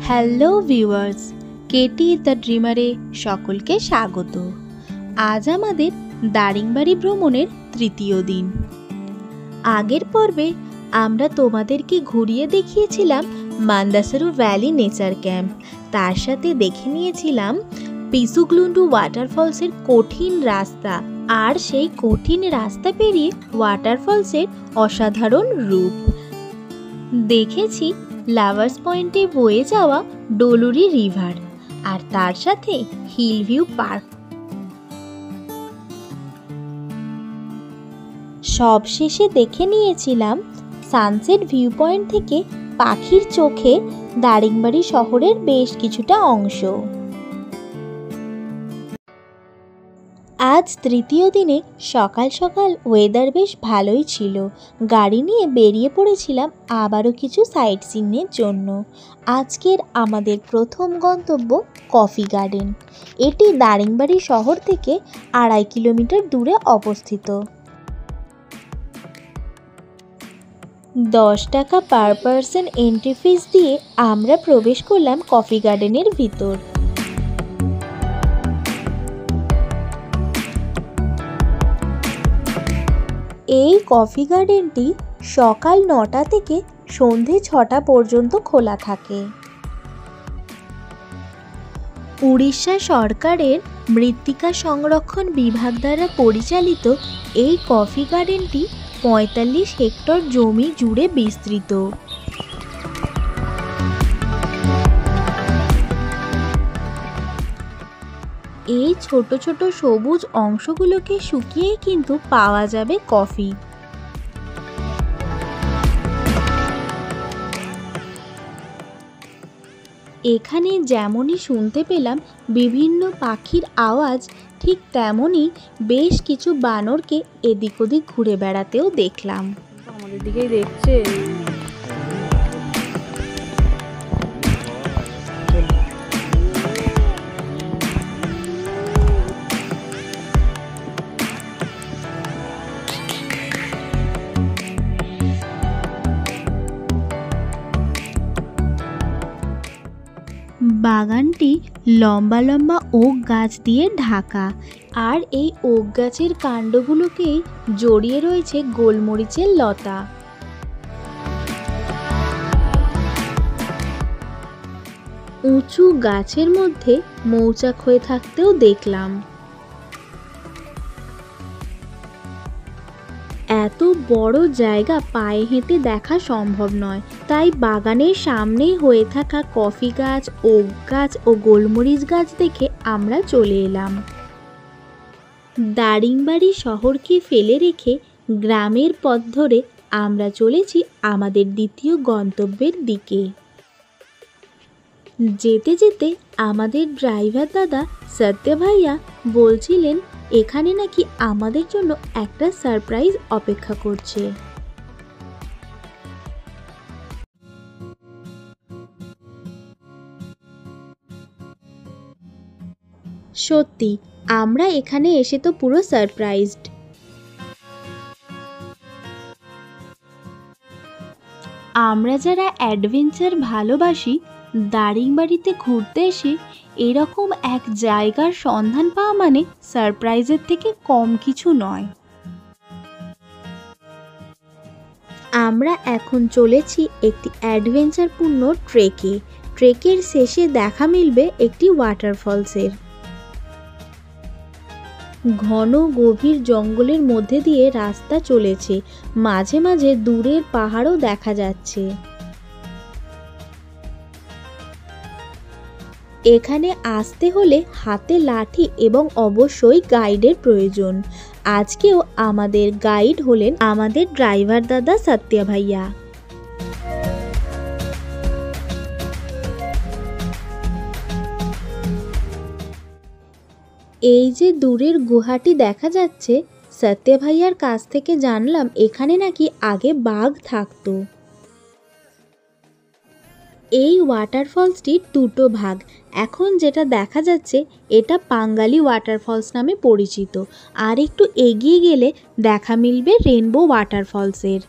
Hello viewers, Katie the ড্রিমারে সকলকে স্বাগত। আজ আমাদের দারিংবাড়ি ভ্রমণের তৃতীয় দিন। আগের পর্বে আমরা তোমাদেরকে ঘুরিয়ে দেখিয়েছিলাম মান্দাসারু ভ্যালি নেচার ক্যাম্প, তার সাথে দেখে নিয়েছিলাম পিসুগ্লুন্ডু ওয়াটারফলসের কঠিন রাস্তা, আর সেই কঠিন রাস্তা পেরিয়ে ওয়াটারফলসের অসাধারণ রূপ দেখেছি। লাভার্স পয়েন্টে বয়ে যাওয়া ডলুরি রিভার আর তার সাথে হিল ভিউ পার্ক। সবশেষে দেখে নিয়েছিলাম সানসেট ভিউ পয়েন্ট থেকে পাখির চোখে দারিংবাড়ি শহরের বেশ কিছুটা অংশ। আজ তৃতীয় দিনে সকাল সকাল ওয়েদার বেশ ভালোই ছিল। গাড়ি নিয়ে বেরিয়ে পড়েছিলাম আবারও কিছু সাইট সিনের জন্য। আজকের আমাদের প্রথম গন্তব্য কফি গার্ডেন। এটি দারিংবাড়ি শহর থেকে 2.5 কিলোমিটার দূরে অবস্থিত। 10 টাকা পার পারসন এন্ট্রি ফিস দিয়ে আমরা প্রবেশ করলাম কফি গার্ডেনের ভিতর। এই কফি গার্ডেনটি সকাল 9টা থেকে সন্ধে 6টা পর্যন্ত খোলা থাকে। উড়িষ্যা সরকারের মৃত্তিকা সংরক্ষণ বিভাগ দ্বারা পরিচালিত এই কফি গার্ডেনটি 45 হেক্টর জমি জুড়ে বিস্তৃত। এই ছোট ছোট সবুজ অংশগুলোকে শুকিয়ে কিন্তু পাওয়া যাবে কফি। এখানে যেমনই শুনতে পেলাম বিভিন্ন পাখির আওয়াজ, ঠিক তেমনই বেশ কিছু বানরকে এদিক ওদিক ঘুরে বেড়াতেও দেখলাম। আমাদের দিকেই দেখছে। বাগানটি লম্বা লম্বা ওক গাছ দিয়ে ঢাকা, আর এই ওক গাছের কাণ্ডগুলোকেই জড়িয়ে রয়েছে গোলমরিচের লতা। উঁচু গাছের মধ্যে মৌচাক হয়ে থাকতেও দেখলাম। এত বড় জায়গা পায়ে হেঁটে দেখা সম্ভব নয়, তাই বাগানের সামনেই হয়ে থাকা কফি গাছ, ওক গাছ ও গোলমরিচ গাছ দেখে আমরা চলে এলাম। দারিংবাড়ি শহরকে ফেলে রেখে গ্রামের পথ ধরে আমরা চলেছি আমাদের দ্বিতীয় গন্তব্যের দিকে। যেতে যেতে আমাদের ড্রাইভার দাদা সত্য ভাইয়া বলছিলেন এখানে নাকি আমাদের জন্য একটা সারপ্রাইজ অপেক্ষা করছে। সত্যি আমরা এখানে এসে তো পুরো সারপ্রাইজড। আমরা যারা অ্যাডভেঞ্চার ভালোবাসি, দারিংবাড়িতে ঘুরতে এসে এরকম এক জায়গার সন্ধান পাওয়া মানে সারপ্রাইজের থেকে কম কিছু নয়। আমরা এখন চলেছি একটি অ্যাডভেঞ্চারপূর্ণ ট্রেকে। ট্রেকের শেষে দেখা মিলবে একটি ওয়াটারফলসের। ঘন গভীর জঙ্গলের মধ্যে দিয়ে রাস্তা চলেছে, মাঝে মাঝে দূরের পাহাড়ও দেখা যাচ্ছে। এখানে আসতে হলে হাতে লাঠি এবং অবশ্যই গাইডের প্রয়োজন। আজকেও আমাদের গাইড হলেন আমাদের ড্রাইভার দাদা সত্য ভাইয়া। এই যে দূরের গুহাটি দেখা যাচ্ছে, সত্য ভাইয়ার কাছ থেকে জানলাম এখানে নাকি আগে বাঘ থাকতো। এই ওয়াটারফলসটির দুটো ভাগ। এখন যেটা দেখা যাচ্ছে এটা পাঙ্গালি ওয়াটারফলস নামে পরিচিত, আর একটু এগিয়ে গেলে দেখা মিলবে রেনবো ওয়াটারফলসের।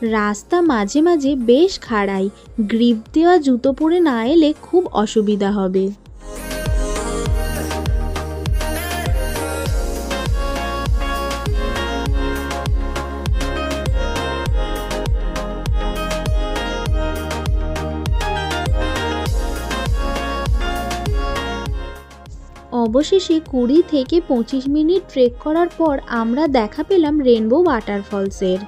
রাস্তা মাঝে মাঝে বেশ খাড়াই, গ্রিপ দেওয়া জুতো পরে না এলে খুব অসুবিধা হবে। অবশেষে 20 থেকে 25 মিনিট ট্রেক করার পর আমরা দেখা পেলাম রেনবো ওয়াটারফলসের।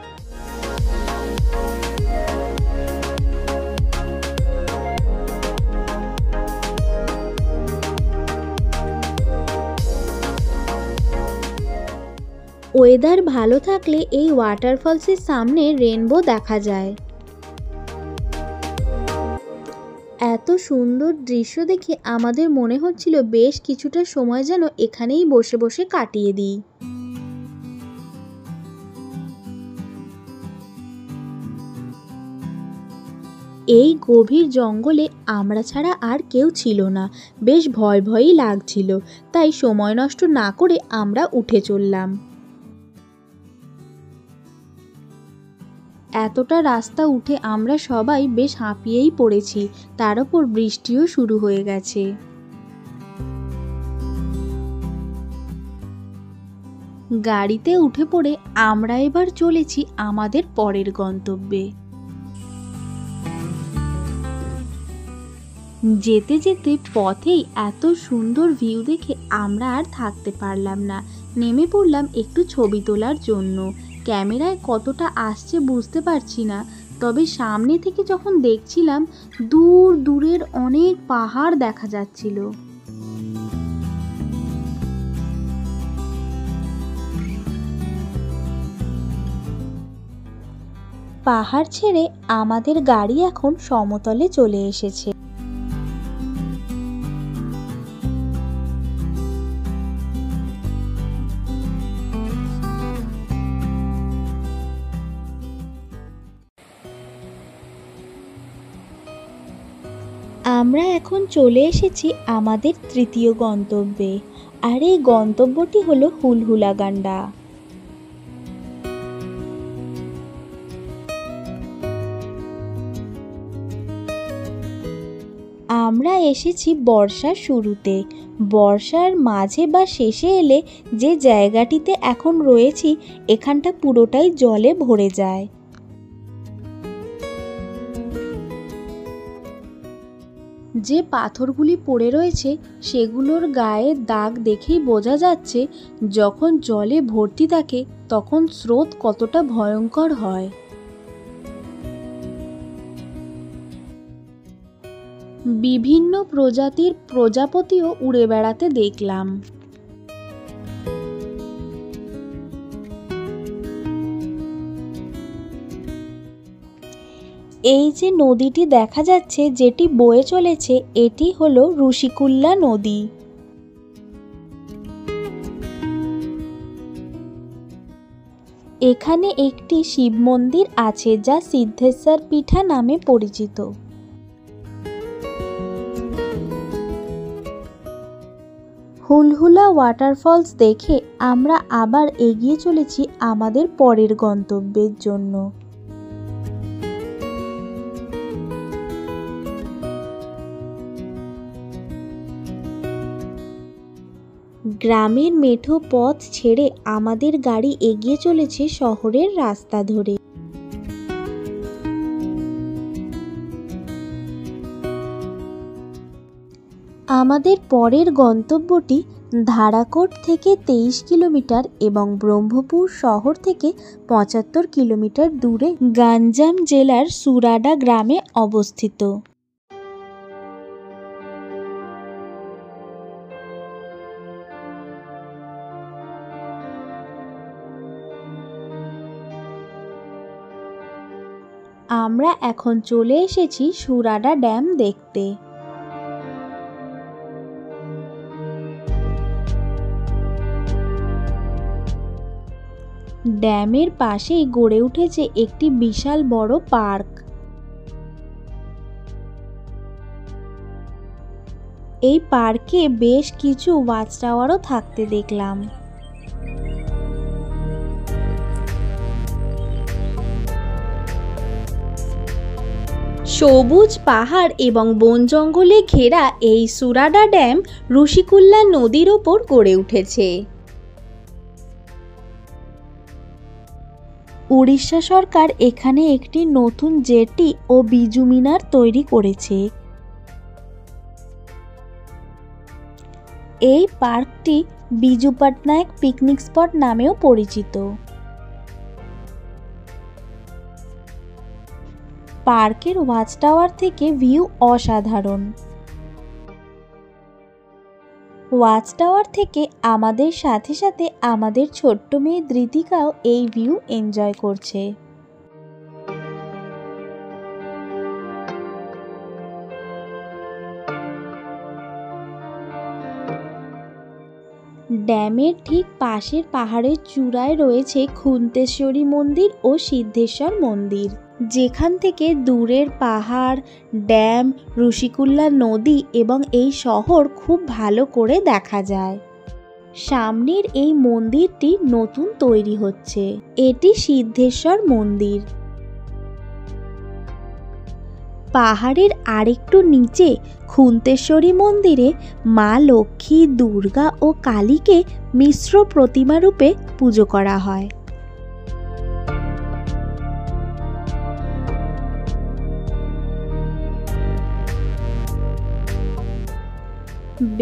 ওয়েদার ভালো থাকলে এই ওয়াটারফলসের সামনে রেনবো দেখা যায়। এত সুন্দর দৃশ্য দেখে আমাদের মনে হচ্ছিল বেশ কিছুটা সময় যেন এখানেই বসে বসে কাটিয়ে দিই। এই গভীর জঙ্গলে আমরা ছাড়া আর কেউ ছিল না, বেশ ভয় ভয়ই লাগছিল, তাই সময় নষ্ট না করে আমরা উঠে চললাম। এতটা রাস্তা উঠে আমরা সবাই বেশ হাঁপিয়েই পড়েছি, তার উপর বৃষ্টিও শুরু হয়ে গেছে। গাড়িতে উঠে পড়ে আমরা এবার চলেছি আমাদের পরের গন্তব্যে। যেতে যেতে পথেই এত সুন্দর ভিউ দেখে আমরা আর থাকতে পারলাম না, নেমে পড়লাম একটু ছবি তোলার জন্য। ক্যামেরায় কতটা আসছে বুঝতে পারছি না, তবে সামনে থেকে যখন দেখছিলাম দূর দূরের অনেক পাহাড় দেখা যাচ্ছিল। পাহাড় ছেড়ে আমাদের গাড়ি এখন সমতলে চলে এসেছে। আমরা এখন চলে এসেছি আমাদের তৃতীয় গন্তব্যে, আর এই গন্তব্যটি হলো হুলহুলাগান্ডা। আমরা এসেছি বর্ষার শুরুতে। বর্ষার মাঝে বা শেষে এলে যে জায়গাটিতে এখন রয়েছি এখানটা পুরোটাই জলে ভরে যায়। যে পাথরগুলি পড়ে রয়েছে সেগুলোর গায়ে দাগ দেখেই বোঝা যাচ্ছে যখন জলে ভর্তি থাকে তখন স্রোত কতটা ভয়ঙ্কর হয়। বিভিন্ন প্রজাতির প্রজাপতিও উড়ে বেড়াতে দেখলাম। এই যে নদীটি দেখা যাচ্ছে যেটি বয়ে চলেছে এটি হলো ঋষিকুল্যা নদী। এখানে একটি শিব মন্দির আছে যা সিদ্ধেশ্বর পীঠা নামে পরিচিত। হুলহুলা ওয়াটারফলস দেখে আমরা আবার এগিয়ে চলেছি আমাদের পরের গন্তব্যের জন্য। গ্রামের মেঠো পথ ছেড়ে আমাদের গাড়ি এগিয়ে চলেছে শহরের রাস্তা ধরে। আমাদের পরের গন্তব্যটি ধারাকোট থেকে 23 কিলোমিটার এবং ব্রহ্মপুর শহর থেকে 75 কিলোমিটার দূরে গঞ্জাম জেলার সুরাডা গ্রামে অবস্থিত। আমরা এখন চলে এসেছি সুরাডা ড্যাম দেখতে। ড্যামের পাশেই গড়ে উঠেছে একটি বিশাল বড় পার্ক। এই পার্কে বেশ কিছু ওয়াচ টাওয়ারও থাকতে দেখলাম। সবুজ পাহাড় এবং বন জঙ্গলে ঘেরা এই সুরাডা ড্যাম ঋষিকুল্যা নদীর ওপর গড়ে উঠেছে। উড়িষ্যা সরকার এখানে একটি নতুন জেটি ও বিজু মিনার তৈরি করেছে। এই পার্কটি বিজু পটনায়ক পিকনিক স্পট নামেও পরিচিত। পার্কের ওয়াচ টাওয়ার থেকে ভিউ অসাধারণ। ওয়াচ টাওয়ার থেকে আমাদের সাথে সাথে আমাদের ছোট্ট মেয়ে ধৃতিকাও এই ভিউ এনজয় করছে। ড্যামের ঠিক পাশের পাহাড়ের চূড়ায় রয়েছে খুন্তেশ্বরী মন্দির ও সিদ্ধেশ্বর মন্দির, যেখান থেকে দূরের পাহাড়, ড্যাম, ঋষিকুল্যা নদী এবং এই শহর খুব ভালো করে দেখা যায়। সামনের এই মন্দিরটি নতুন তৈরি হচ্ছে। এটি সিদ্ধেশ্বর মন্দির। পাহাড়ের আরেকটু নিচে খুন্তেশ্বরী মন্দিরে মা লক্ষ্মী, দুর্গা ও কালীকে মিশ্র প্রতিমা রূপে পুজো করা হয়।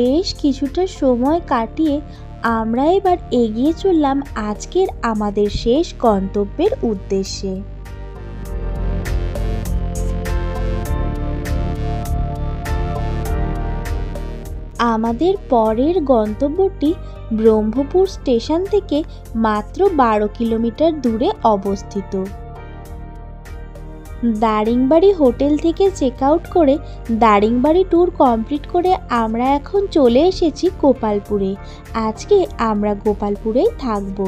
বেশ কিছুটা সময় কাটিয়ে আমরা এবার এগিয়ে চললাম আজকের আমাদের শেষ গন্তব্যের উদ্দেশ্যে। আমাদের পরের গন্তব্যটি ব্রহ্মপুর স্টেশন থেকে মাত্র 12 কিলোমিটার দূরে অবস্থিত। দারিংবাড়ি হোটেল থেকে চেক আউট করে দারিংবাড়ি ট্যুর কমপ্লিট করে আমরা এখন চলে এসেছি গোপালপুরে। আজকে আমরা গোপালপুরেই থাকব।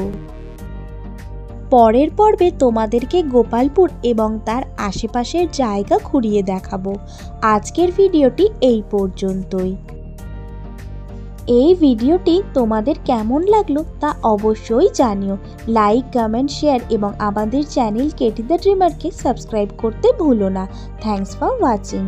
পরের পর্বে তোমাদেরকে গোপালপুর এবং তার আশেপাশের জায়গা ঘুরিয়ে দেখাবো। আজকের ভিডিওটি এই পর্যন্তই। এই ভিডিওটি তোমাদের কেমন লাগলো তা অবশ্যই জানিও। লাইক, কমেন্ট, শেয়ার এবং আমাদের চ্যানেল কেটি দ্য ড্রিমারকে সাবস্ক্রাইব করতে ভুলো না। Thanks for watching.